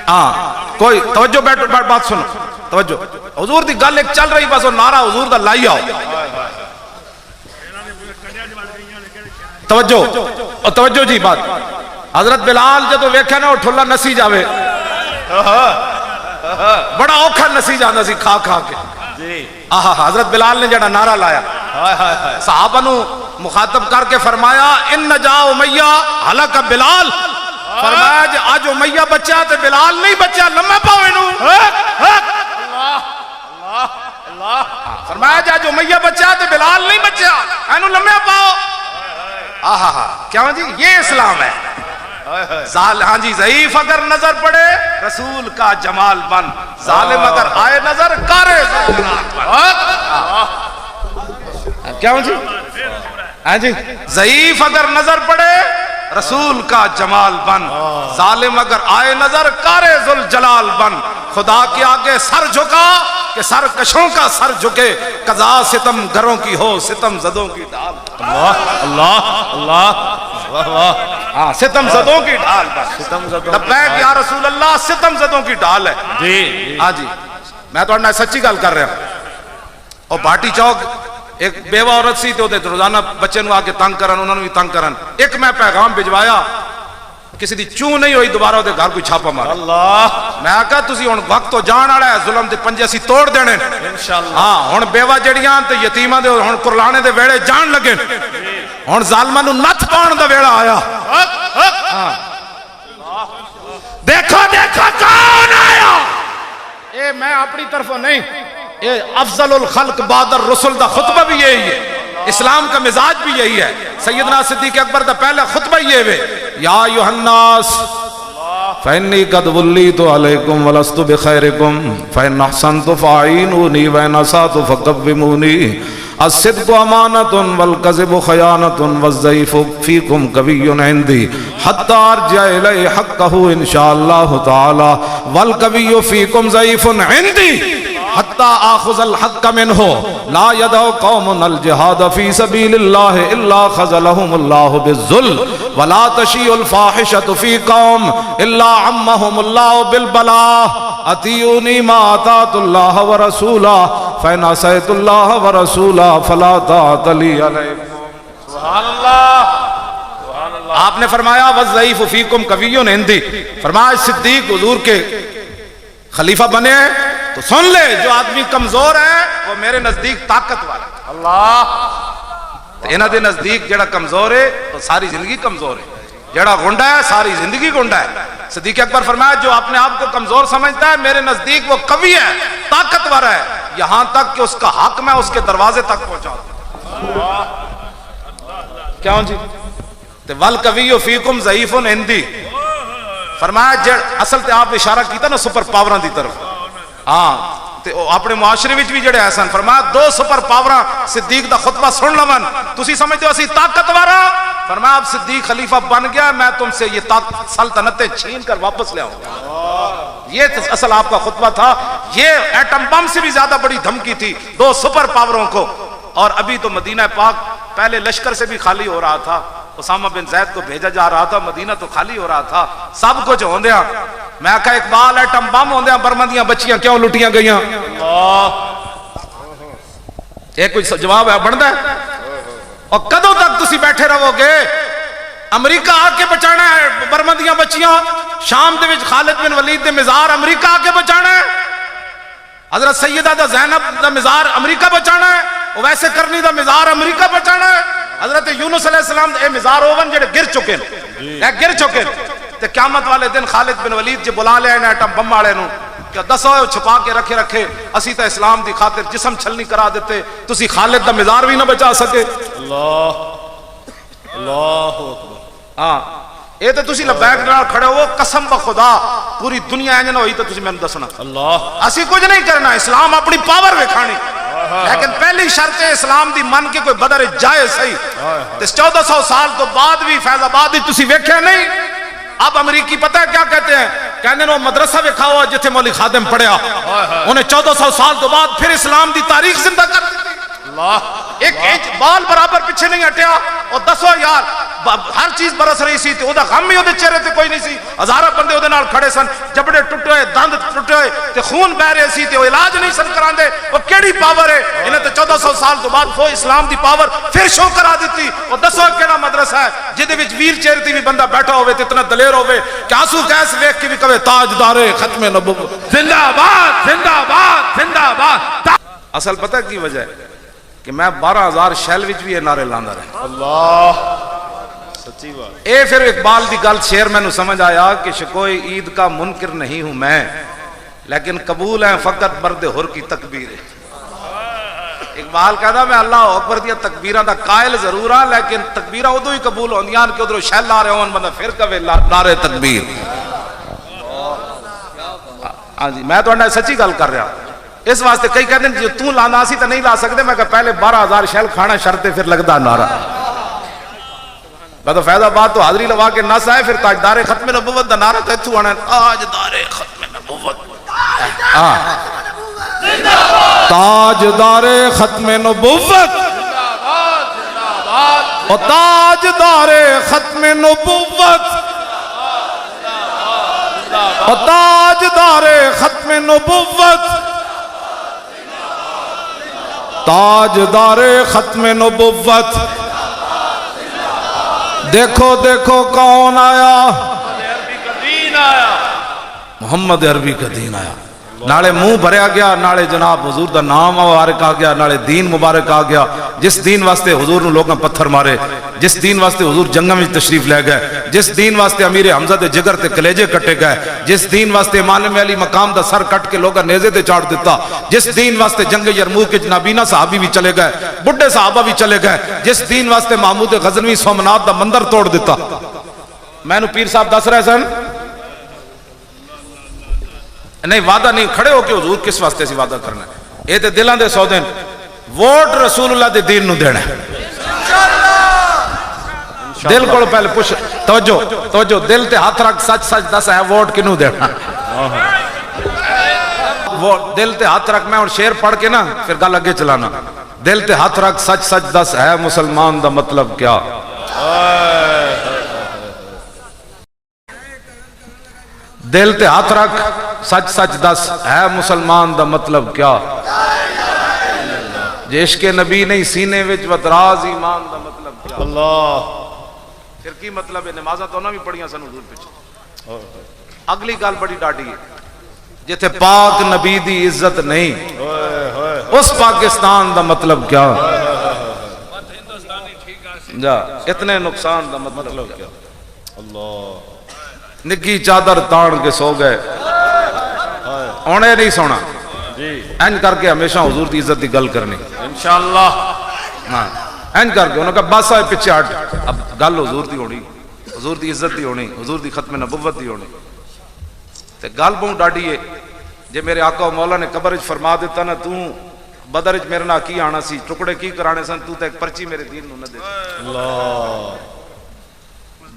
ہاں کوئی توجہ، بیٹھو بات سنو، توجہ، حضور دی گل ایک چل رہی بس وہ نعرہ حضور دا لائی آؤ۔ توجہ توجہ جی بات، حضرت بلال جدو ویکھیا نا وہ ٹھلا نسی جاوے، بڑا اوکھا نسی جانا سی کھا کھا کے۔ حضرت بلال نے جڑا نعرہ لایا، صحابہ نو مخاطب کر کے فرمایا ان نجا امیہ ہلاک بلال، فرمایا جی آج امیہ بچہ تے بلال نہیں بچہ، لمحہ پاؤ انہوں۔ فرمایا جی آج امیہ بچہ تے بلال نہیں بچہ، انہوں لمحہ پاؤ۔ کیا جی یہ اسلام ہے؟ ہاں جی ضعیف اگر نظر پڑے رسول کا جمال بن، ظالم اگر آئے نظر کارے ذوالجلال بن۔ کیا جی ہاں جی ضعیف اگر نظر پڑے رسول کا جمال بن، ظالم اگر آئے نظر کارے ذوالجلال بن۔ خدا کے آگے سر جھکا کہ سرکشوں کا سر جھکے، قضا ستم گروں کی ہو ستم زدوں کی ڈھال۔ اللہ اللہ اللہ۔ ہاں ستم زدوں کی ڈھال بن، لبیک یا رسول اللہ، ستم زدوں کی ڈھال ہے۔ جی ہاں جی میں تو انہیں سچی گل کر رہا ہوں۔ اور بھاٹی چوک ایک بیوہ عورت سی تو روزانہ بچے نو آ کے تنگ کرن، انہوں نے بھی تنگ کرن۔ ایک میں پیغام بھجوایا، کسی دی چون نہیں ہوئی دوبارہ وہ گھر کوئی چھاپا مارا۔ اللہ میں کہا تسی ہن وقت تو جان والا ہے، ظلم دے پنجے اسی توڑ دینے۔ انشاءاللہ ہاں ہن بیوہ جڑیاں تے یتیماں دے ہن قرلانے دے ویڑے جان لگے، ہن ظالماں نو نتھ پاؤن دا ویڑا آیا۔ دیکھو دیکھو کون آیا؟ اے میں اپنی طرفوں نہیں، اے افضل الخلق بعد الرسل دا خطبہ بھی یہی ہے، اسلام کا مزاج بھی یہی ہے۔ سیدنا صدیق اکبر دا پہلا خطبہ یہ ہے، یا ایھا الناس فإنی قد ولیت علیکم ولست بخیرکم فإن احسنت فاعینونی وإن اسأت فقومونی الصدق امانۃ والکذب خیانۃ والضعیف فیکم قوی عندی حتی ارجع الی حقہ ان شاء اللہ تعالی والقوی فیکم ضعیف عندی۔ حتی آخذ الحق منہ لا یدعو قوم الجہاد فی سبیل اللہ الا خذلہم اللہ بالذل ولا تشیع الفاحشۃ فی قوم الا عمہم اللہ بالبلاء اطیعونی ما اطاعت اللہ ورسولہ فإن عصیت اللہ ورسولہ فلا طاعت لی علیکم. سبحان اللہ. آپ نے فرمایا وَالضَّعِيفُ فِيكُمْ قَوِيٌّ عِندِي، فرمایا صدیق حضور کے خلیفہ بنے ہیں تو سن لے جو آدمی کمزور ہے وہ میرے نزدیک طاقت والا ہے. اللہ. تو انہاں دے نزدیک جڑا کمزور ہے تو ساری زندگی کمزور ہے، جڑا گنڈا ہے ساری زندگی گنڈا ہے. صدیق اکبر فرمایا جو اپنے آپ کو کمزور سمجھتا ہے میرے نزدیک وہ قوی ہے، طاقتور ہے، یہاں تک کہ اس کا حق میں اس کے دروازے تک پہنچاؤں. کیوں جی؟ وَالْقَوِيُّ فِيكُمْ ضَعِيفٌ عِنْدِي، فرمایا اصل تے آپ اشارہ کیتا نا سپر پاوراں دی طرف. ہاں تے اپنے معاشرے وچ بھی جڑے ایسن، فرمایا دو سپر پاوراں صدیق دا خطبہ سن لون تسی سمجھتے ہو اسی طاقتور ہاں، فرمایا اب صدیق خلیفہ بن گیا میں تم سے یہ سلطنتیں چھین کر واپس لے آؤں گا. یہ اصل آپ کا خطبہ تھا. یہ ایٹم بم سے بھی زیادہ بڑی دھمکی تھی دو سپر پاوروں کو. اور ابھی تو مدینہ پاک پہلے لشکر سے بھی خالی ہو رہا تھا، اسامہ بن زید کو بھیجا جا رہا تھا، مدینہ تو خالی ہو رہا تھا، سب کچھ ہوندیاں. میں کہا اقبال ایٹم بم ہوندیاں برمدیاں بچیاں کیوں لٹیاں گئیاں؟ ایک کوئی جواب ہے بنتا ہے؟ اور کدوں تک تسی بیٹھے رہو گے؟ امریکہ آ کے بچانا ہے برمدیاں بچیاں، شام دے وچ خالد بن ولید دے مزار امریکہ آ کے بچانا ہے، حضرت سیدہ دا زینب دا مزار امریکہ بچانا ہے، ویسے کرنی دا مزار امریکہ بچانا ہے. حضرت یونس علیہ السلام اے مزار اوون جڑے گر چکے ہیں گر چکے تے قیامت والے دن خالد بن ولید جے بلا لے ایٹم بم والے نو کہ دسو چھپا کے رکھے اسی تے اسلام دی خاطر جسم چھلنی کرا دیتے تسی خالد دا مزار بھی نہ بچا سکے. اللہ اللہ اکبر. ہاں اے تے تسی لبیک نال کھڑے ہو قسم بخدا پوری دنیا انج نہ ہوئی تے تسی مینوں دسنا. اللہ. اسی کچھ نہیں کرنا، اسلام اپنی پاور وکھانی، لیکن پہلی شرط اسلام دی من کے کوئی بدر جائے صحیح. 1400 سال تو بعد بھی فیض آباد تسی ویکھے نہیں. اب امریکی پتہ ہے کیا کہتے ہیں؟ کہنے وہ مدرسہ وکھا ہوا جتھے مولوی خادم پڑھیا، انہیں 1400 سال تو بعد پھر اسلام دی تاریخ زندہ کر دی. ایک بال برابر پیچھے نہیں ہٹیا. اور دسو یار ہر چیز برس رہی سی تے او دا غم ہی او دے چہرے تے کوئی نہیں سی. ہزارہ بندے او دے نال کھڑے سن، جبڑے ٹوٹے ہوئے، دند ٹوٹے ہوئے تے خون بہ رہے سی تے او علاج نہیں سن کراندے. او کیڑی پاور ہے؟ انہیں تے 1400 سال تو بعد وہ اسلام دی پاور پھر شو کرا دیتی. اور دسو کیڑا مدرسہ ہے جدے وچ ویل چیئر تے بھی بندہ بیٹھا ہوئے تے اتنا دلیر ہوئے کہ آنسو گیس ویکھ کے بھی کہے تاجدار ختم نبوت زندہ باد زندہ باد زندہ باد. اصل پتہ کی وجہ ہے کہ میں 12,000 شیل وچ بھی یہ نعرے لاندا رہا. اللہ سچی بات. اے پھر اقبال دی گل شعر میں نو سمجھ آیا کہ شکوئے عید کا منکر نہیں ہوں میں، لیکن قبول ہے فقط مرد حر کی تکبیر. اقبال کہتا میں اللہ اکبر دیا تکبیراں دا قائل ضرور ہاں، لیکن تکبیراں ادو ہی قبول ہوندیاں کہ ادھروں شیل لا رہے ہون بندہ پھر کہے نعرے تکبیر. ہاں جی میں تو سچی گل کر رہا. اس واسطے کئی کہتے ہیں جو تو لانا سی تو نہیں لا سکتے. میں کہا پہلے 12,000 شیل کھانا شرط ہے پھر لگتا نعرہ. میں تو فیض آباد تو حاضری لوا کے نس آئے پھر تاجدار ختم نبوت دا نعرہ تو اتو آنا تاجدار ختم نبوت. تاجدار ختم نبوت اور تاجدار ختم نبوت اور تاجدار ختم نبوت تاجدار ختم نبوت. دیکھو دیکھو کون آیا؟ محمد عربی کا دین آیا. نالے منہ بھریا گیا، نالے جناب حضور دا نام مبارک آ گیا، نالے دین مبارک آ گیا. جس دین واسطے حضور نے لوگوں پتھر مارے، جس دین واسطے حضور جنگاں میں تشریف لے گئے، جس دین واسطے امیر حمزہ دے جگر تے کلیجے کٹے گئے، جس دین واسطے امام علی مقام دا سر کٹ کے لوگاں نیزے تے چاڑ دیتا، جس دین واسطے جنگ یرموک کے نابینا صحابی بھی چلے گئے، بڈھے صحابہ بھی چلے گئے، جس دین واسطے محمود غزنوی سومنات دا مندر توڑ دیتا. میں نو پیر صاحب دس رہے سن نہیں وعدہ نہیں کھڑے ہو کہ حضور کس واسطے سی وعدہ کرنا ہے. اے تے دلاں دے سودے ووٹ رسول اللہ دے دین نو دینا ہے. دل کو پہلے پوچھ توجہ دل تے ہاتھ رکھ سچ سچ دس ہے ووٹ کنوں دینا. وہ دل تے ہاتھ رکھ، میں اور شیر پڑھ کے نا پھر گل اگے چلانا. دل تے ہاتھ رکھ سچ سچ دس ہے مسلمان دا مطلب کیا. دل تے ہاتھ رکھ سچ سچ دس ہے مسلمان دا مطلب کیا. جے عشق نبی نہیں سینے وچ وتراز ایمان دا مطلب کیا. اللہ پھر کی مطلب ہے؟ نمازاں تو نہ بھی پڑھیاں سن حضور پیچھے. اگلی گل بڑی ڈاڈی ہے، جتھے پاک نبی دی عزت نہیں اس پاکستان دا مطلب کیا. جا اتنے نقصان دا مطلب کیا. اللہ نگی چادر تاڑ کے سو گئے، اونے نہیں سونا جی اینج کر کے ہمیشہ حضور دی عزت دی گل کرنی. انشاءاللہ. ہاں اینج کر کے انہوں نے کہا بس آئے پیچھے ہٹ، اب گل حضور دی ہونی، حضور دی عزت دی ہونی، حضور دی ختم نبوت دی ہونی. تے گل بہت ڈاڈی ہے، جے میرے آقا و مولا نے قبر وچ فرما دیتا نا تو بدر وچ میرے نال کی آنا سی، ٹکڑے کی کرانے سن، تو تے ایک پرچی میرے دین نو نہ دے. اللہ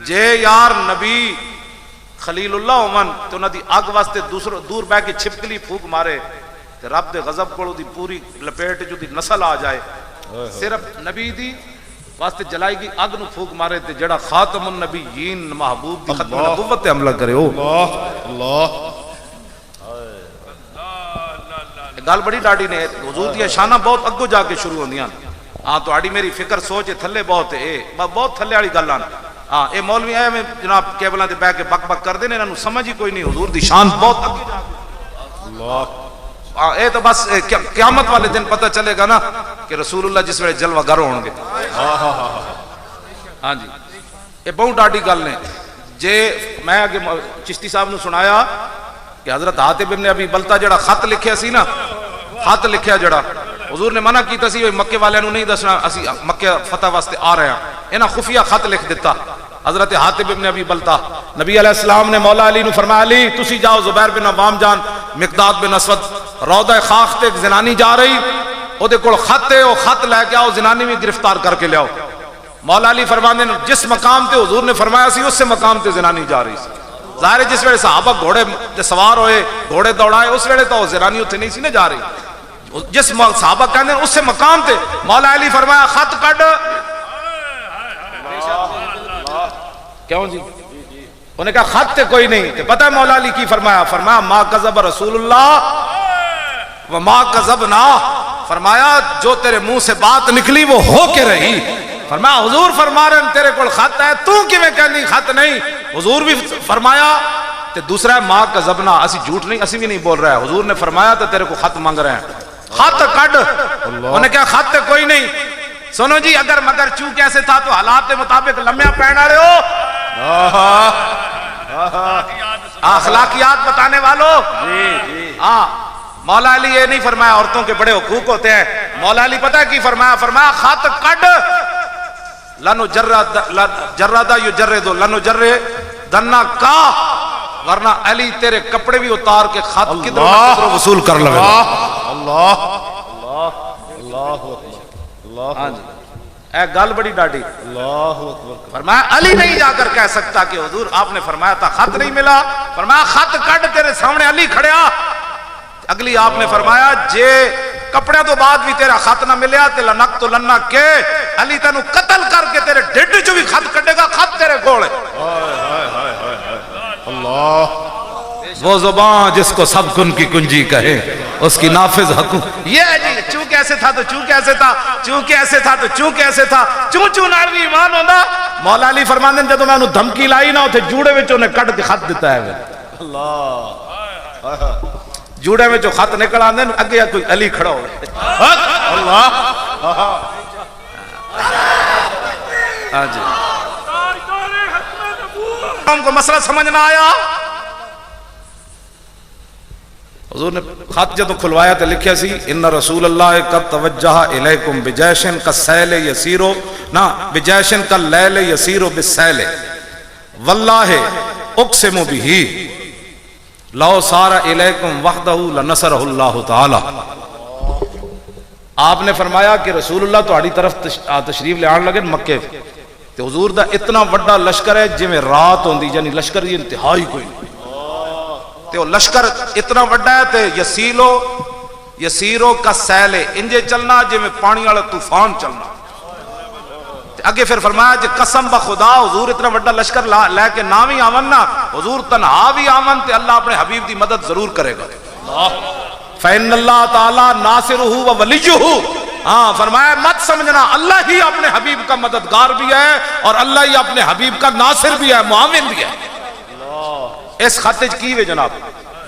جے یار نبی خلیل اللہ ہومن تے انہاں دی اگ واسطے دوسروں دور بہ کے چھپکلی پھوک مارے تے رب دے غضب کولوں دی پوری لپیٹ جو دی نسل آ جائے. صرف نبی دی واسطے جلائی گئی اگ نو پھوک مارے تے جڑا خاتم النبیین محبوب دی ختم نبوت تے حملہ کرے. او اللہ گل بڑی ڈاڈی نے، حضور دی شاناں بہت اگوں جا کے شروع ہوندیاں. ہاں تہاڈی میری فکر سوچ تھلے بہت ہے، بہت تھلے والی گلاں. ہاں اے مولوی اے میں جناب کیبلاں تے بیٹھ کے بک بک کردے نے، انہاں نوں سمجھ ہی کوئی نہیں حضور دی شان بہت اگے جا کے. اللہ ہاں اے تو بس قیامت والے دن پتہ چلے گا نا کہ رسول اللہ جس ویلے جلوہ گر ہون گے. ہاں جی یہ بہت ڈاڈی گل نے. جے میں اگے چشتی صاحب نو سنایا کہ حضرت حاتب ابن ابی بلتا جڑا خط لکھیا سی نا، خط لکھیا جڑا حضور نے منع کیتا سی مکے والوں نہیں دسنا اسی مکے فتح واسطے آ رہے ہیں، انہاں خفیہ خط لکھ دیتا. حضرت حاتب ابن ابی بلتا، نبی علیہ السلام نے مولا علی نو فرمایا علی تسی جاؤ زبیر بن عوام جان مقداد بن اسود روضہ خاخ تے ایک زنانی جا رہی، او دے کول خط ہے، او خط لے کے آؤ، زنانی بھی گرفتار کر کے لے آؤ. مولا علی فرماندے نے جس مقام تے حضور نے فرمایا سی اس سے مقام تے زنانی جا رہی سی. ظاہر ہے جس ویلے صحابہ گھوڑے تے سوار ہوئے گھوڑے دوڑائے اس ویلے تو زنانی اتنے نہیں سی نہ جا رہی. جس صحابہ کہندے اس سے مقام تے مولا علی فرمایا خط کڈ. کیوں جی انہوں نے کہا خط تے کوئی نہیں. تے پتہ ہے مولا علی کی فرمایا؟ فرمایا ما کذب رسول اللہ وما کذبنا. فرمایا جو تیرے منہ سے بات نکلی وہ ہو کے رہی. فرمایا حضور فرما رہے ہیں تیرے کول خط ہے تو کیویں کہندی خط نہیں. حضور بھی فرمایا تے دوسرا ہے ما کذبنا، اسی جھوٹ نہیں، اسی بھی نہیں بول رہا ہے. حضور نے فرمایا تو تیرے کو خط مانگ رہے ہیں، خط کڈ. انہوں نے کہا خط تے کوئی نہیں. سنو جی اگر مگر چونکہ ایسے تھا تو حالات کے مطابق لمحہ پہن رہے ہو. اخلاقیات بتانے والوں. ہاں مولا علی یہ نہیں فرمایا عورتوں کے بڑے حقوق ہوتے ہیں. مولا علی پتہ ہے کی فرمایا؟ فرمایا خط کڈ. لنو جردا یجرد لنو جردنا کا، ورنہ علی تیرے کپڑے بھی اتار کے خط کدھروں نہ کدھروں وصول کر لگے. اللہ اللہ اللہ. ہاں جی اے گل بڑی ڈاڈی. اللہ اکبر. فرمایا علی نہیں جا کر کہہ سکتا کہ حضور آپ نے فرمایا تھا خط نہیں ملا. فرمایا خط کڈ، تیرے سامنے علی کھڑیا. اگلی آپ نے فرمایا جے کپڑے تو بعد بھی تیرا خط نہ ملیا تے لنقت لنا کے علی تینو قتل کر کے تیرے ڈھڈ چوں بھی خط کڈے گا. خط تیرے کول ہے. اللہ وہ زبان جس کو سب کن کی کنجی کہے اس کی نافذ حکم. یہ ہے جی چونکہ ایسے تھا تو چونکہ ایسے تھا، چونکہ ایسے تھا تو چونکہ ایسے تھا، چوں چوں نال بھی ایمان ہوندا. مولا علی فرماندے جدوں میں انہوں دھمکی لائی نا اوتھے جوڑے وچ انہیں کڈ کے خط دتا ہے. اللہ جوڑے میں جو خط نکل آندے اگے یا کوئی علی کھڑا ہو. اللہ. ہاں جی ہم کو مسئلہ سمجھ نہ آیا. حضور نے خط جدو کھلوایا تو لکھیا سی ان رسول اللہ قد توجہ الیکم بجیشن کا سیل یسیرو نا بجیشن کا لیل یسیرو بالسیل واللہ اقسم بھی لو سارا الیکم وحدہ لنصرہ اللہ تعالی. آپ نے فرمایا کہ رسول اللہ تہاڈی طرف تشریف لے آن لگے مکے تے حضور دا اتنا وڈا لشکر ہے جویں رات ہوندی، یعنی لشکر دی انتہائی کوئی نہیں. تے وہ لشکر اتنا بڑا ہے تے یسیرو کا سیل انجے چلنا جی میں پانی والا طوفان چلنا. اگے پھر فرمایا جی قسم بخدا حضور اتنا بڑا لشکر لے کے نہ بھی آون نا حضور تنہا بھی آون تے اللہ اپنے حبیب دی مدد ضرور کرے گا. فإن اللہ تعالی ناصرہ و ولیہ. ہاں فرمایا مت سمجھنا اللہ ہی اپنے حبیب کا مددگار بھی ہے اور اللہ ہی اپنے حبیب کا ناصر بھی ہے, معاون بھی ہے. اس خط کی وے جناب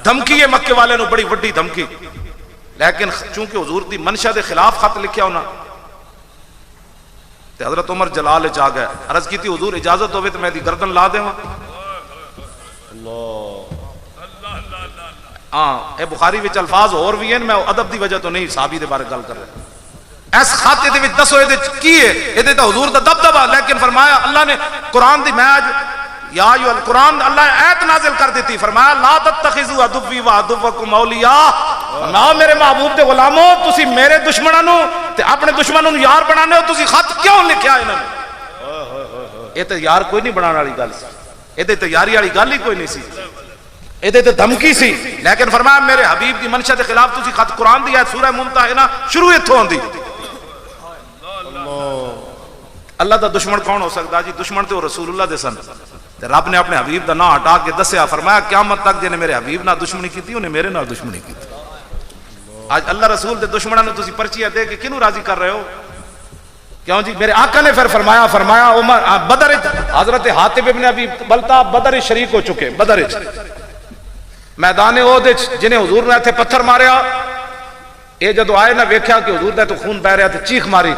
دھمکی ہے مکے والے نو, بڑی وڈی دھمکی, لیکن چونکہ حضور دی منشا دے خلاف خط لکھیا ہونا تے حضرت عمر جلال چ آ گئے. عرض کی تھی حضور اجازت ہوئے تو میں دی گردن لا دیواں. ہاں اے بخاری وچ الفاظ اور بھی ہیں, میں ادب دی وجہ تو نہیں صحابی دے بارے گل کر رہا. اس خط دے وچ دسو اے کی ہے, اے تے حضور دا دبدبا, لیکن فرمایا اللہ نے قرآن دی میں آج یا ایھا القرآن اللہ آیت نازل کر دیتی, فرمایا لا تتخذوا عدوی وعدوکم اولیاء. نہ میرے محبوب دے غلاموں تسی میرے دشمناں نو تے اپنے دشمناں نو یار بنانے ہو, تسی خط کیوں لکھیا انہاں نے؟ اے تے یار کوئی نہیں بنانے والی گل سی, اے تے یاری والی گل ہی کوئی نہیں سی, اے تے دھمکی سی. لیکن فرمایا میرے حبیب دی منشا دے خلاف تسی خط, قرآن دی آیت سورہ ممتحنہ شروع ایتھوں ہوندی. اللہ دا دشمن کون ہو سکتا جی؟ دشمن تے رسول اللہ دے سن. رب نے اپنے حبیب دا نام ہٹا کے دسیا, فرمایا قیامت تک جن میرے حبیب نال دشمنی کیتی انہیں میرے نال دشمنی کیتی. آج اللہ رسول دے دشمناں نوں تسی پرچیاں دے کے کینوں راضی کر رہے ہو؟ کیوں جی؟ میرے آقا نے پھر فرمایا عمر بدر حضرت حاتب ابن ابی بلتا بدر شریک ہو چکے. بدر میدان احد جنہیں حضور نے ایتھے پتھر ماریا, اے جدو آئے نہ ویکھیا کہ حضور دا تو خون بہ رہا تے چیخ ماری.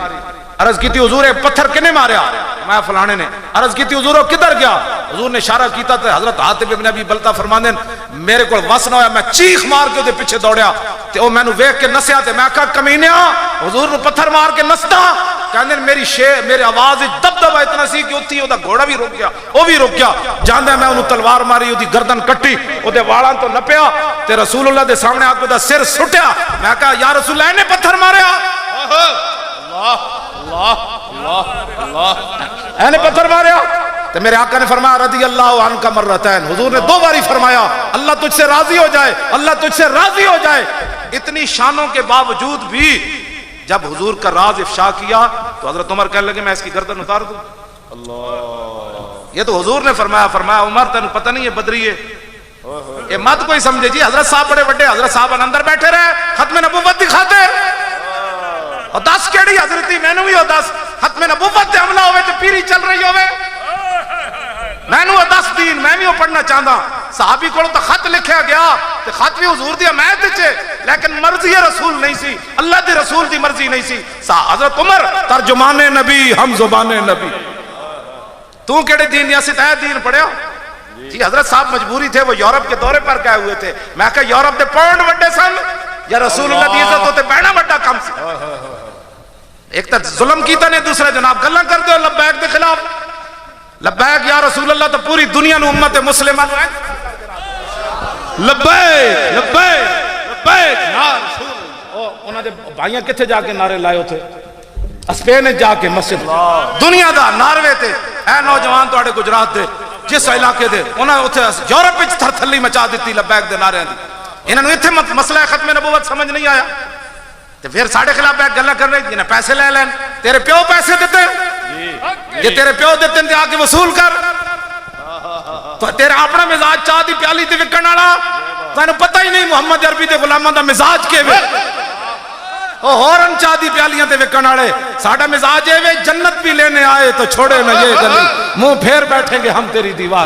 عرض کی تھی حضور پتھر کنے ماریا؟ میں فلانے نے. عرض کی تھی حضور کدھر گیا؟ حضور نے اشارہ کیتا تے حضرت حاتب ابن ابی بلتا فرماندے میرے کو وس نہ ہویا, میں چیخ مار کے دے پیچھے دوڑیا تے او مینوں ویکھ کے نسیا تے میں کہا کمینیا حضور نو پتھر مار کے نسدا. کہندے میری آواز دبدبا اتنا سی کہ اوتھی او دا گھوڑا بھی رک گیا, او بھی رک گیا. جاندا میں اونوں تلوار ماری, اودی گردن کٹی, او دے والاں تو نپیا تے رسول اللہ دے سامنے آ کے دا سر سٹیا. میں کہا یا رسول اللہ نے پتھر ماریا, نے پتھر ماریا. تو میرے آقا نے فرمایا رضی اللہ عنک مرتین. حضور نے 2 باری فرمایا اللہ تجھ سے راضی ہو جائے, اللہ تجھ سے راضی ہو جائے. اتنی شانوں کے باوجود بھی جب حضور کا راز افشا کیا تو حضرت عمر کہنے لگے میں اس کی گردن اتار دوں. اللہ, یہ تو حضور نے فرمایا عمر تینوں پتہ نہیں ہے بدری ہے, یہ مت کوئی سمجھے جی. حضرت صاحب بڑے بڑے حضرت صاحب اندر بیٹھے رہے, ختم نبوت دکھاتے. اور 10 کیڑی حضرتی میں نے بھی 10 ختم نبوت تے حملہ ہوئے تے پیری چل رہی ہوئے, میں نے 10 دین میں بھی وہ پڑھنا چاہتا. صحابی کو تو خط لکھیا گیا تے خط بھی حضور دی حمایت وچ, لیکن مرضی رسول نہیں سی, اللہ دے رسول دی مرضی نہیں سی. حضرت عمر ترجمان نبی ہم زبان نبی, تو کیڑے دین یا ستہ دین پڑھیا جی؟ حضرت صاحب مجبوری تھے, وہ یورپ کے دورے پر گئے ہوئے تھے. میں کہا یورپ دے پاؤنڈ وڈے سن یا رسول اللہ دی عزت ہوتے بہنا وڈا کم سی. ایک تو ظلم کیتا نے, دوسرا جناب گلاں کر دو لبیک دے خلاف. لبیک یا رسول اللہ تو پوری دنیا نو امت مسلمہ نو لبیک لبیک لبیک یا رسول. انہاں دے بھائیاں کتھے جا کے نعرے لائے ہوتے؟ اسپین جا کے مسجد دنیا دا ناروے تے. اے نوجوان تواڈے گجرات دے جس علاقے دے انہاں اوتھے یورپ وچ تھر تھلی مچا دتی لبیک دے نعرے دی. انہاں نو ایتھے مسئلہ ختم نبوت سمجھ نہیں آیا تے پھر ساڈے خلاف بیٹھ گلاں کر رہے جنہیں پیسے لے لین. تیرے پیو پیسے دیتے, یہ تیرے پیو دیتے تے آ کے وصول کر. تو تیرا اپنا مزاج چاہ دی پیالی تے وکن والا تینوں پتہ ہی نہیں محمد عربی دے غلاماں دا مزاج کیویں. او ہورن چاہ دی پیالیاں تے وکن والے, ساڈا مزاج اے وے جنت بھی لینے آئے تو چھوڑے نہ یہ گلی, منہ پھیر بیٹھیں گے ہم تیری دیوار.